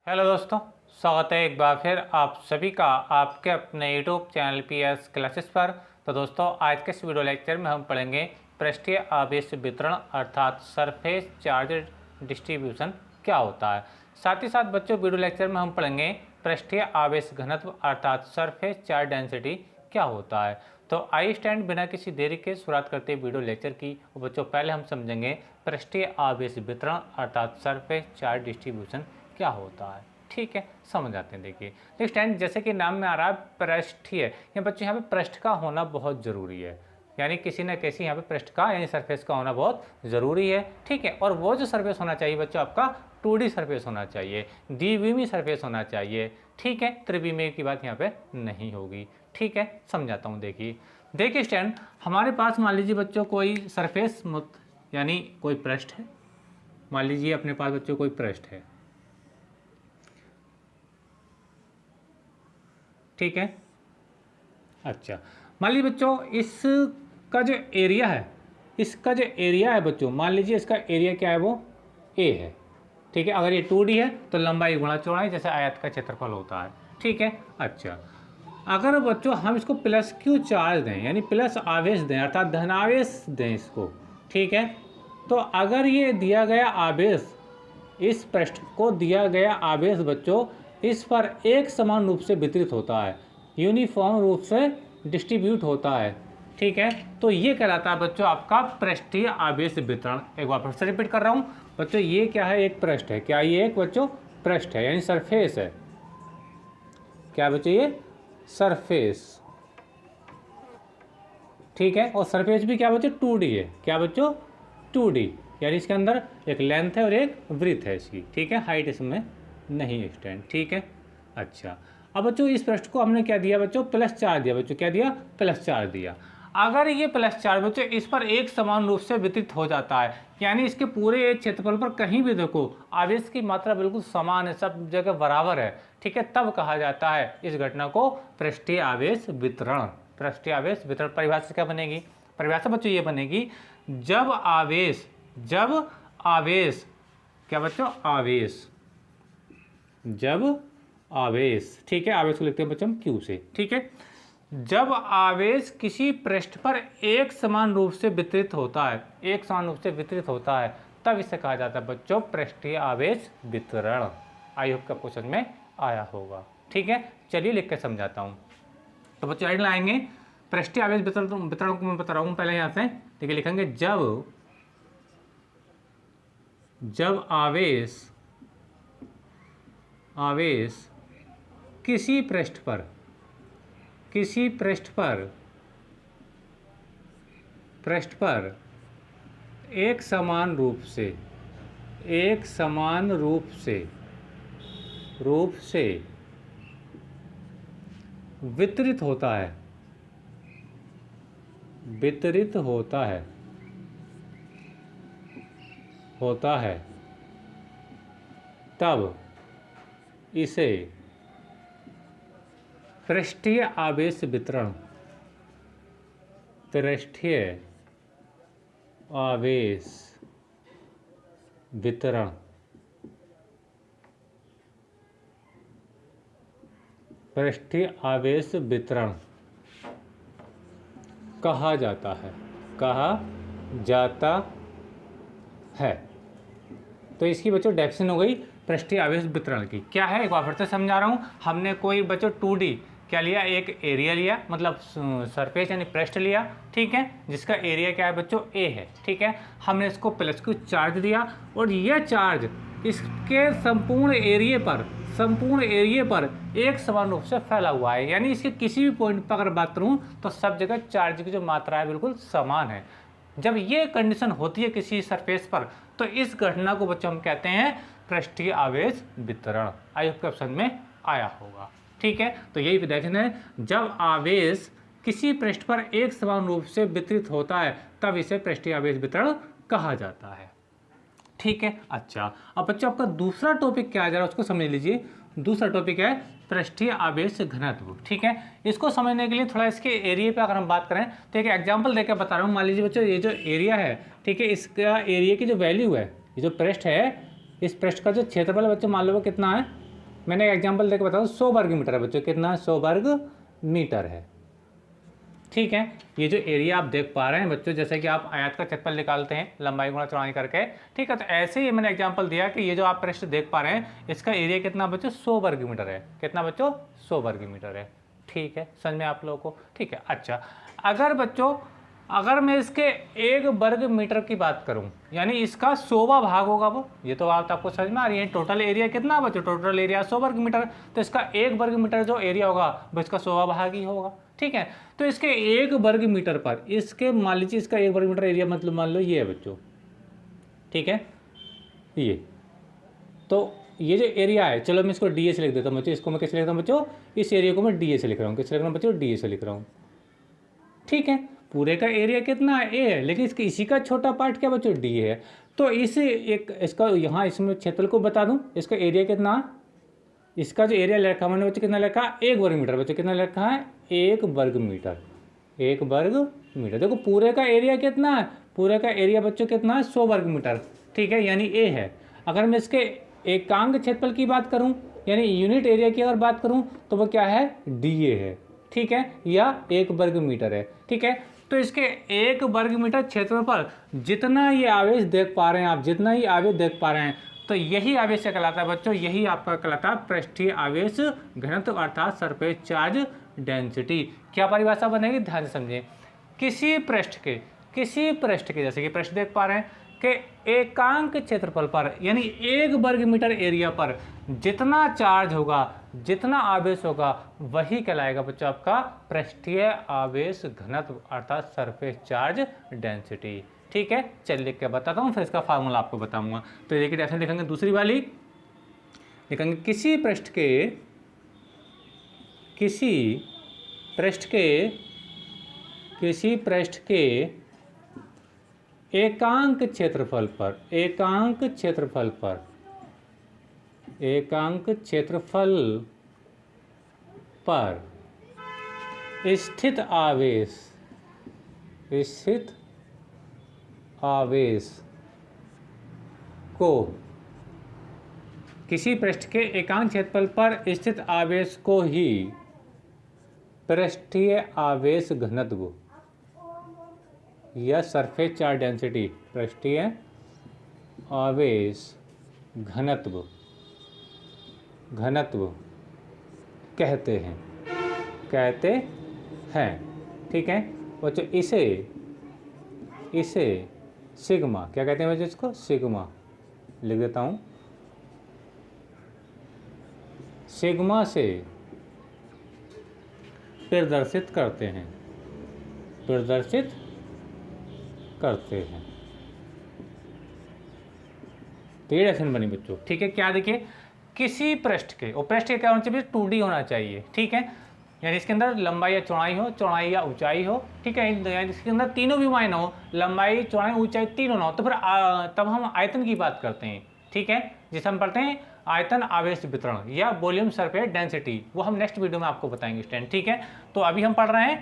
Hello दोस्तों, स्वागत है एक बार फिर आप सभी का आपके अपने यूट्यूब चैनल PS क्लासेस पर। तो दोस्तों, आज के इस वीडियो लेक्चर में हम पढ़ेंगे पृष्ठीय आवेश वितरण अर्थात सरफेस चार्ज डिस्ट्रीब्यूशन क्या होता है। साथ ही साथ बच्चों, वीडियो लेक्चर में हम पढ़ेंगे पृष्ठीय आवेश घनत्व अर्थात सरफेस चार्ज डेंसिटी क्या होता है। तो आई स्टैंड बिना किसी देरी के शुरुआत करते हैं वीडियो लेक्चर की। बच्चों, पहले हम समझेंगे पृष्ठीय आवेश वितरण अर्थात सरफेस चार्ज डिस्ट्रीब्यूशन क्या होता है। ठीक है, समझ आते हैं। देखिए स्टैंड, जैसे कि नाम में आ रहा है पृष्ठीय, या बच्चों यहाँ पे पृष्ठ का होना बहुत ज़रूरी है, यानी किसी न किसी यहाँ पे पृष्ठ का यानी सरफेस का होना बहुत ज़रूरी है। ठीक है, और वो जो सरफेस होना चाहिए बच्चों आपका 2D सरफेस होना चाहिए, द्विविमीय सरफेस होना चाहिए। ठीक है, त्रिविमीय की बात यहाँ पे नहीं होगी। ठीक है, समझाता हूँ। देखिए स्टैंड, हमारे पास मान लीजिए बच्चों कोई सरफेस यानी कोई पृष्ठ है। मान लीजिए अपने पास बच्चों कोई पृष्ठ है। ठीक है, अच्छा, मान लीजिए बच्चों इसका जो एरिया है, बच्चों मान लीजिए इसका एरिया क्या है, वो A है। ठीक है, अगर ये 2D है तो लंबाई गुणा चौड़ाई, जैसे आयत का क्षेत्रफल होता है। ठीक है, अच्छा, अगर बच्चों हम इसको प्लस क्यू चार्ज दें यानी प्लस आवेश दें अर्थात धनावेश दें इसको। ठीक है, तो अगर ये दिया गया आवेश, इस पृष्ठ को दिया गया आवेश बच्चों इस पर एक समान रूप से वितरित होता है, यूनिफॉर्म रूप से डिस्ट्रीब्यूट होता है। ठीक है, तो ये कहलाता है बच्चों आपका पृष्ठीय आवेश वितरण। एक बार फिर से रिपीट कर रहा हूँ बच्चों, ये क्या है, एक पृष्ठ है। क्या ये एक बच्चों पृष्ठ है यानी सरफेस है। क्या बच्चों, ये सरफेस। ठीक है, और सरफेस भी क्या बच्चों 2D है। क्या बच्चों 2D, यानी इसके अंदर एक लेंथ है और एक ब्रीथ है इसकी। ठीक है, हाइट इसमें नहीं एक्सटेंड। ठीक है, अच्छा, अब बच्चों इस पृष्ठ को हमने क्या दिया बच्चों, प्लस चार्ज दिया। बच्चों क्या दिया, प्लस चार्ज दिया। अगर ये प्लस चार्ज बच्चों इस पर एक समान रूप से वितरित हो जाता है, यानी इसके पूरे क्षेत्रफल पर कहीं भी देखो आवेश की मात्रा बिल्कुल समान है, सब जगह बराबर है। ठीक है, तब कहा जाता है इस घटना को पृष्ठीय आवेश वितरण। पृष्ठीय आवेश वितरण परिभाषा क्या बनेगी, परिभाषा बच्चों ये बनेगी, जब आवेश क्या बच्चों, जब आवेश, ठीक है, आवेश को लिखते हैं बच्चों हम Q से। ठीक है, जब आवेश किसी पृष्ठ पर एक समान रूप से वितरित होता है, तब इसे कहा जाता है बच्चों पृष्ठीय आवेश वितरण। आई होप आपको समझ में आया होगा। ठीक है, चलिए लिख के समझाता हूँ। तो बच्चों हेड लाएंगे पृष्ठीय आवेश वितरण को मैं बता रहा हूँ। पहले यहाँ से देखिए लिखेंगे, जब आवेश किसी पृष्ठ पर एक समान रूप से वितरित होता है तब इसे पृष्ठीय आवेश वितरण कहा जाता है। तो इसकी बच्चों डेफिनेशन हो गई पृष्ठीय आवेश वितरण की। क्या है, एक बार फिर से समझा रहा हूँ। हमने कोई बच्चों 2D क्या लिया, एक एरिया लिया, मतलब सरफेस यानी पृष्ठ लिया। ठीक है, जिसका एरिया क्या है बच्चों A है। ठीक है, हमने इसको प्लस Q चार्ज दिया और यह चार्ज इसके संपूर्ण एरिए पर एक समान रूप से फैला हुआ है, यानी इसके किसी भी पॉइंट पर अगर बात करूँ तो सब जगह चार्ज की जो मात्रा है बिल्कुल समान है। जब ये कंडीशन होती है किसी सरफेस पर, तो इस घटना को बच्चों हम कहते हैं पृष्ठीय आवेश वितरण। आई होप ऑप्शन में आया होगा। ठीक है, तो यही डेफिनेशन है, जब आवेश किसी पृष्ठ पर एक समान रूप से वितरित होता है तब इसे पृष्ठीय आवेश वितरण कहा जाता है। ठीक है, अच्छा, अब बच्चों आपका दूसरा टॉपिक क्या आ जा रहा है उसको समझ लीजिए। दूसरा टॉपिक है पृष्ठीय आवेश घनत्व। ठीक है, इसको समझने के लिए थोड़ा इसके एरिया पे अगर हम बात करें तो एक एग्जांपल देकर बता रहा हूँ। मान लीजिए बच्चों ये जो एरिया है, ठीक है, इसका एरिया की जो वैल्यू है, ये जो पृष्ठ है, इस पृष्ठ का जो क्षेत्रफल है बच्चों मान लो वो कितना है मैंने एग्जाम्पल देकर बताऊँ, 100 वर्ग मीटर है बच्चों, कितना 100 वर्ग मीटर है। ठीक है, ये जो एरिया आप देख पा रहे हैं बच्चों, जैसे कि आप आयत का क्षेत्रफल निकालते हैं लंबाई गुणा चौड़ाई करके, ठीक है, तो ऐसे ही मैंने एग्जांपल दिया कि ये जो आप पृष्ठ देख पा रहे हैं इसका एरिया कितना बच्चों, 100 वर्ग मीटर है। कितना बच्चों, 100 वर्ग मीटर है। ठीक है, समझ में आप लोगों को? ठीक है। अच्छा, अगर बच्चों अगर मैं इसके 1 वर्ग मीटर की बात करूं, यानी इसका 100वां भाग होगा वो, ये तो बात आपको समझ में आ रही है। टोटल एरिया कितना बच्चों, टोटल एरिया 100 वर्ग मीटर, तो इसका 1 वर्ग मीटर जो एरिया होगा वो इसका 100वां भाग ही होगा। ठीक है, तो इसके 1 वर्ग मीटर पर, इसके मान लीजिए इसका 1 वर्ग मीटर एरिया मतलब मान लो ये है बच्चों, ठीक है, ये तो ये जो एरिया है, चलो मैं इसको डी ए से लिख देता हूँ बच्चों। इसको मैं कैसे लिखता हूँ बच्चों, इस एरिया को मैं डी ए से लिख रहा हूँ। कैसे लिख रहा हूँ बच्चों, डी ए से लिख रहा हूँ। ठीक है, पूरे का एरिया कितना है, ए है, लेकिन इसके इसी का छोटा पार्ट क्या बच्चों, डी है। तो इसे एक इसका यहाँ इसमें क्षेत्रफल को बता दूँ, इसका एरिया कितना, इसका जो एरिया लिखा मैंने बच्चों कितना लिखा, 1 वर्ग मीटर बच्चों, कितना लिखा है, 1 वर्ग मीटर, 1 वर्ग मीटर। देखो पूरे का एरिया कितना है, पूरे का एरिया बच्चों कितना है, 100 वर्ग मीटर। ठीक है, यानी ए है। अगर मैं इसके एकांक क्षेत्रफल की बात करूं, यानी यूनिट एरिया की अगर बात करूं, तो वो क्या है, डी ए है। ठीक है, या 1 वर्ग मीटर है। ठीक है, तो इसके 1 वर्ग मीटर क्षेत्रफल पर जितना ये आवेश देख पा रहे हैं आप, जितना ही आवेश देख पा रहे हैं, तो यही आवेश क्या कहलाता है बच्चों, यही आपका कहलाता है पृष्ठीय आवेश घनत्व, अर्थात सरफेस चार्ज डेंसिटी। क्या परिभाषा बनेगी, ध्यान से समझिए। किसी पृष्ठ के जैसे कि पृष्ठ देख पा रहे हैं कि एकांक क्षेत्रफल पर, यानी 1 वर्ग मीटर एरिया पर जितना चार्ज होगा, जितना आवेश होगा, वही कहलाएगा बच्चों आपका पृष्ठीय आवेश घनत्व, अर्थात सरफेस चार्ज डेंसिटी। ठीक है, चलिए लिख के बताता हूँ, फिर इसका फार्मूला आपको बताऊंगा। तो देखिए डेफिनेशन लिखेंगे, दूसरी वाली लिखेंगे, किसी पृष्ठ के एकांक क्षेत्रफल पर स्थित आवेश को, किसी पृष्ठ के एकांक क्षेत्रफल पर स्थित आवेश को ही पृष्ठीय आवेश घनत्व या सरफेस चार्ज डेंसिटी, पृष्ठीय आवेश घनत्व कहते हैं। ठीक है बच्चों, इसे सिग्मा क्या कहते हैं बच्चों, इसको सिग्मा लिख देता हूँ, सिग्मा से प्रदर्शित करते हैं। तो ये डेफिनेशन बनी बच्चों। ठीक है, क्या देखिए, किसी पृष्ठ के, और पृष्ठ के क्या होना चाहिए, 2D होना चाहिए। ठीक है, यानी इसके अंदर लंबाई या चौड़ाई हो, चौड़ाई या ऊंचाई हो। ठीक है, यानी इसके अंदर तीनों भी मायने हो, लंबाई चौड़ाई ऊंचाई तीनों ना हो, तो फिर तब हम आयतन की बात करते हैं। ठीक है, जिसे हम पढ़ते हैं आयतन आवेश वितरण या वॉल्यूम सरफेस डेंसिटी, वो हम नेक्स्ट वीडियो में आपको बताएंगे स्टूडेंट। ठीक है, तो अभी हम पढ़ रहे हैं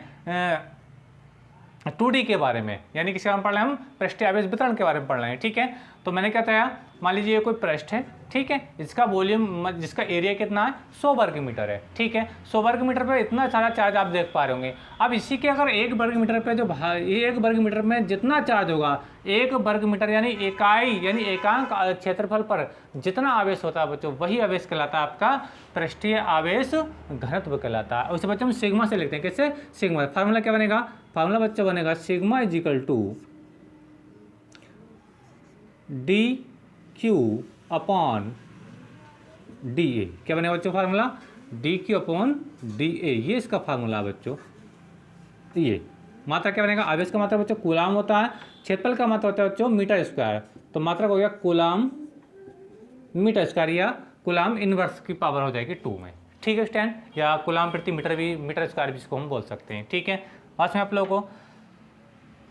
2D के बारे में, यानी किसी हम पढ़ रहे हैं, हम पृष्ठीय आवेश वितरण के बारे में पढ़ रहे हैं। ठीक है, तो मैंने क्या बताया, मान लीजिए ये कोई पृष्ठ है, ठीक है, इसका वॉल्यूम, जिसका एरिया कितना है, 100 वर्ग मीटर है। ठीक है, 100 वर्ग मीटर पे इतना सारा चार्ज आप देख पा रहे होंगे। अब इसी के अगर 1 वर्ग मीटर पे जो 1 वर्ग मीटर में जितना चार्ज होगा, 1 वर्ग मीटर यानी इकाई, यानी एकांक क्षेत्रफल पर जितना आवेश होता है बच्चों, वही आवेश कहलाता है आपका पृष्ठीय आवेश घनत्व कहलाता है। उसे बच्चों हम सिग्मा से लिखते हैं। कैसे, सिग्मा, फार्मूला क्या बनेगा, फार्मूला बच्चा बनेगा sigma is equal to D Q upon D A. क्या बनेगा बच्चों formula, D Q upon D A, ये इसका फार्मूला है बच्चों। ये मात्रा क्या बनेगा, आवेश का मात्रा बच्चों कूलाम होता है, क्षेत्रफल का मात्रा होता है बच्चों मीटर स्क्वायर, तो मात्रा हो गया कूलाम मीटर स्क्वायर, या कूलाम इनवर्स की पावर हो जाएगी 2 में। ठीक है स्टैंड, या कूलाम प्रति मीटर भी, मीटर स्क्वायर भी इसको हम बोल सकते हैं। ठीक है, बात में आप लोगों को,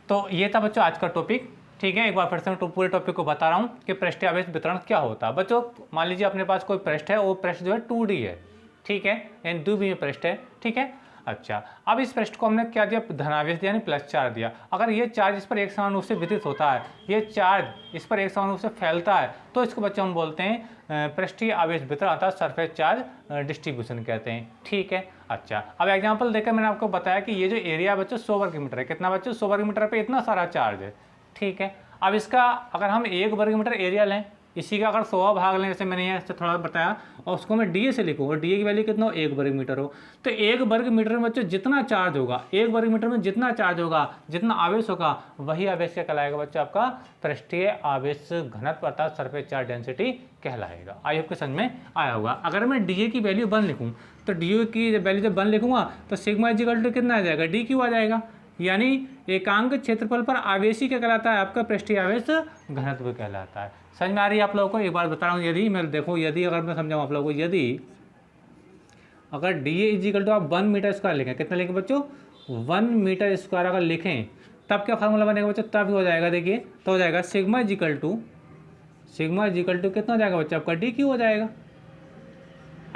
तो ये था बच्चों आज का टॉपिक। ठीक है, एक बार फिर से मैं पूरे टॉपिक को बता रहा हूँ कि पृष्ठीय आवेश वितरण क्या होता है। बच्चों मान लीजिए अपने पास कोई पृष्ठ है, वो पृष्ठ जो है 2D है। ठीक है, यानी द्विमीय पृष्ठ है। ठीक है, अच्छा, अब इस पृष्ठ को हमने क्या दिया, धनावेश दिया, यानी +4 दिया। अगर ये चार्ज इस पर एक समान रूप से वितरित होता है, ये चार्ज इस पर एक समान रूप से फैलता है, तो इसको बच्चों हम बोलते हैं पृष्ठीय आवेश वितरण, अर्थात सरफेस चार्ज डिस्ट्रीब्यूशन कहते हैं। ठीक है। अच्छा, अब एग्जाम्पल देकर मैंने आपको बताया कि ये जो एरिया बच्चों 100 वर्ग मीटर है, कितना बच्चों 100 वर्ग मीटर पे इतना सारा चार्ज है। ठीक है। अब इसका अगर हम 1 वर्ग मीटर एरिया लें, इसी का अगर 100 भाग लें, जैसे मैंने यहाँ से थोड़ा बताया, और उसको मैं डी से लिखूँ, और डी की वैल्यू कितना हो, 1 वर्ग मीटर हो, तो 1 वर्ग मीटर में बच्चों जितना चार्ज होगा, 1 वर्ग मीटर में जितना चार्ज होगा, जितना आवेश होगा, वही आवेश क्या कहलाएगा बच्चों, आपका पृष्ठीय आवेश घनत्व अर्थात सरफेस चार्ज डेंसिटी कहलाएगा। आई होप के समझ में आया होगा। अगर मैं डी की वैल्यू 1 लिखूँ, तो डी की वैल्यू जब 1 लिखूंगा तो सिग्मा इक्वल टू कितना आ जाएगा, डी क्यू आ जाएगा, यानी एकांक क्षेत्रफल पर आवेशी क्या कहलाता है, आपका पृष्ठीय आवेश घनत्व कहलाता है। समझ में आ रही है आप लोगों को? एक बार बता रहा हूँ, यदि मैं देखो, यदि अगर मैं समझाऊँ आप लोगों को, यदि अगर डी इक्वल टू आप 1 मीटर स्क्वायर लिखें, कितना लिखें बच्चों, 1 मीटर स्क्वायर अगर लिखें, तब क्या फार्मूला बनेगा बच्चों, तब हो जाएगा, देखिए तो हो जाएगा सिग्मा इक्वल टू कितना हो जाएगा बच्चों, आपका डी क्यू हो जाएगा।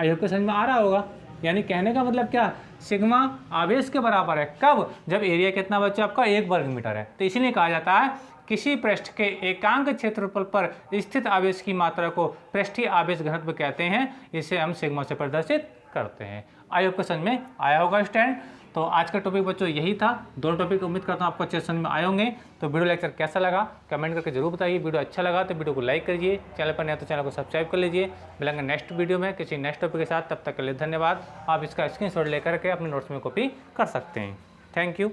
आई होप को समझ में आ रहा होगा। यानी कहने का मतलब क्या, सिग्मा आवेश के बराबर है, कब, जब एरिया कितना बच्चों आपका 1 वर्ग मीटर है। तो इसीलिए कहा जाता है किसी पृष्ठ के एकांक क्षेत्रफल पर स्थित आवेश की मात्रा को पृष्ठीय आवेश घनत्व कहते हैं, इसे हम सिग्मा से प्रदर्शित करते हैं। आई होप को समझ में आया होगा स्टूडेंट। तो आज का टॉपिक बच्चों यही था, दोनों टॉपिक उम्मीद करता हूँ आपको अच्छे समझ में आए होंगे। तो वीडियो लेक्चर कैसा लगा कमेंट करके जरूर बताइए। वीडियो अच्छा लगा तो वीडियो को लाइक करिए, चैनल पर नया तो चैनल को सब्सक्राइब कर लीजिए। मिलेंगे नेक्स्ट वीडियो में किसी नेक्स्ट टॉपिक के साथ, तब तक के लिए धन्यवाद। आप इसका स्क्रीनशॉट लेकर के अपने नोट्स में कॉपी कर सकते हैं। Thank you.